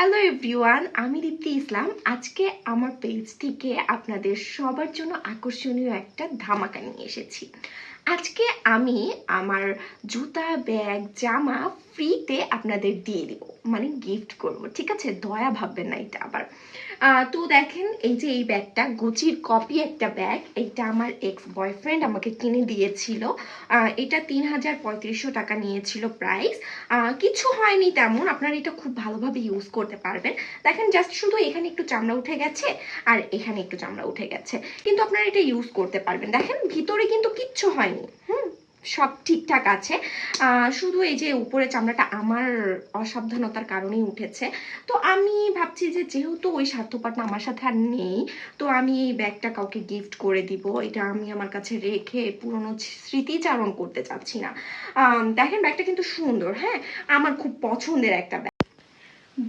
Hello everyone, আমি দীপ্তি ইসলাম। আজকে আমার পেজ থেকে আপনাদের সবার জন্য আকর্ষণীয় একটা ধামাকা নিয়ে এসেছি। আজকে আমি আমার জুতা, ব্যাগ, জামা ফ্রিতে আপনাদের দিয়ে দিব, মানে গিফট করব। ঠিক আছে, দয়া ভাববেন না এটা আবার। তো দেখেন, এই যে এই ব্যাগটা গুচির কপি একটা ব্যাগ, এটা আমার এক্স বয়ফ্রেন্ড আমাকে কিনে দিয়েছিল। এটা ৩,৩৫০ টাকা নিয়েছিল প্রাইস। কিছু হয়নি তেমন, আপনারা এটা খুব ভালোভাবে ইউজ করতে পারবেন। দেখেন, জাস্ট শুধু এখানে একটু চামড়া উঠে গেছে আর এখানে একটু চামড়া উঠে গেছে, কিন্তু আপনারা এটা ইউজ করতে পারবেন। দেখেন, ভিতরে কিন্তু কিচ্ছু হয়নি, সব ঠিকঠাক আছে। শুধু এই যে উপরে চামড়াটা আমার অসাবধানতার কারণেই উঠেছে। তো আমি ভাবছি যে যেহেতু ওই স্বার্থপরটা আমার সাথে আর নেই, তো আমি এই ব্যাগটা কাউকে গিফট করে দিব। এটা আমি আমার কাছে রেখে পুরনো স্মৃতিচারণ করতে চাচ্ছি না। দেখেন, ব্যাগটা কিন্তু সুন্দর, হ্যাঁ, আমার খুব পছন্দের একটা ব্যাগ।